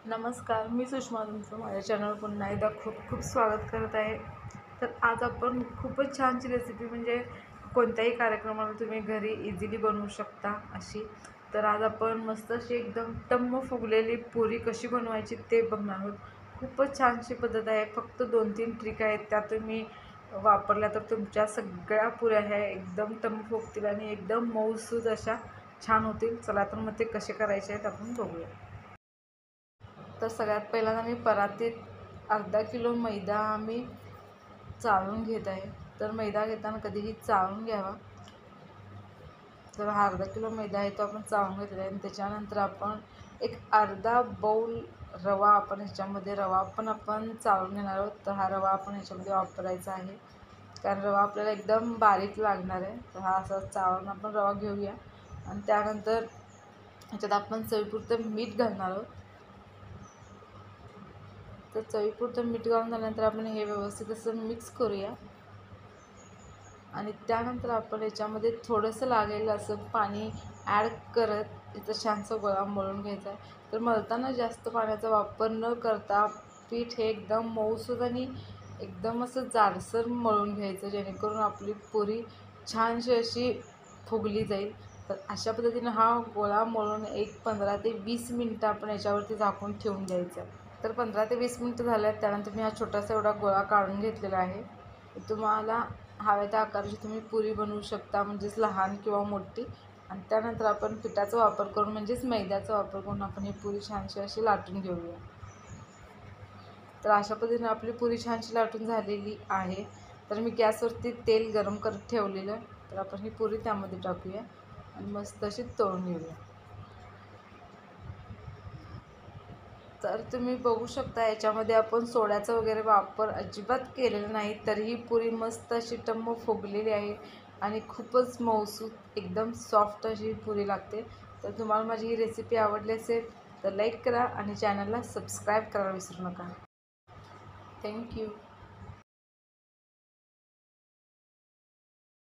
नमस्कार, मी सुषमा तुमचं माझ्या चॅनलवर पुन्हा एकदा खूप खूप स्वागत करत आहे. तर आज आपण खूपच छानशी रेसिपी म्हणजे कोणत्याही कार्यक्रमाला तुम्ही घरी इझिली बनवू शकता अशी. तर आज आपण मस्त अशी एकदम टम्म फुगलेली पुरी कशी बनवायची ते बघणार आहोत. खूपच छानशी पद्धत आहे. फक्त 2-3 ट्रिक आहेत त्या तुम्ही वापरल्या तर तुमच्या सगळ्या पुऱ्या ह्या एकदम टम्म फुगतील आणि एकदम मऊसूद अशा छान होतील. चला तर मग ते कसे करायचे आहेत आपण बघूया. तर सगळ्यात पहिल्यांदा मी परातीत अर्धा किलो मैदा मी चाळून घेत आहे. तर मैदा घेताना कधीही चाळून घ्यावा. तर हा अर्धा किलो मैदा आहे तो आपण चाळून घेतला आहे आणि त्याच्यानंतर आपण एक अर्धा बाउल रवा आपण ह्याच्यामध्ये रवा पण आपण चाळून घेणार आहोत. तर हा रवा आपण ह्याच्यामध्ये वापरायचा आहे कारण रवा आपल्याला एकदम बारीक लागणार आहे. तर हा असा चाळून आपण रवा घेऊया आणि त्यानंतर ह्याच्यात आपण चवीपुरतं मीठ घालणार आहोत. तर चवीपुरतं मीठ घालून झाल्यानंतर आपण हे व्यवस्थित असं मिक्स करूया आणि त्यानंतर आपण याच्यामध्ये थोडंसं लागेल असं पाणी ॲड करत याचा छानसा गोळा मळून घ्यायचा आहे. तर मळताना जास्त पाण्याचा वापर न करता पीठ हे एकदम मऊसूद आणि एकदम असं जाडसर मळून घ्यायचं जेणेकरून आपली पुरी छानशी अशी फुगली जाईल. तर अशा पद्धतीनं हा गोळा मळून एक 15 ते 20 मिनटं आपण याच्यावरती झाकून ठेवून द्यायचं. तर 15 ते 20 मिनटं झाल्यात. त्यानंतर मी हा छोटासा एवढा गोळा काढून घेतलेला आहे. तुम्हाला हव्या त्या आकाराची तुम्ही पुरी बनवू शकता म्हणजेच लहान किंवा मोठी. आणि त्यानंतर आपण पिठाचा वापर करून म्हणजेच मैद्याचा वापर करून आपण ही पुरी छानशी अशी लाटून घेऊया. तर अशा पद्धतीने आपली पुरी छानशी लाटून झालेली आहे. तर मी गॅसवरती तेल गरम करत ठेवलेलं. तर आपण ही पुरी त्यामध्ये टाकूया आणि मस्त अशी तळून घेऊया. तर तुम्ही बघू शकता याच्यामध्ये आपण सोड्याचा वगैरे वापर अजिबात केलेला नाही. तरीही पुरी मस्त अशी टम्म फुगलेली आहे आणि खूपच मऊसूद एकदम सॉफ्ट अशी पुरी लागते. तर तुम्हाला माझी ही रेसिपी आवडली असेल तर लाईक करा आणि चॅनलला सबस्क्राईब करायला विसरू नका. थँक्यू.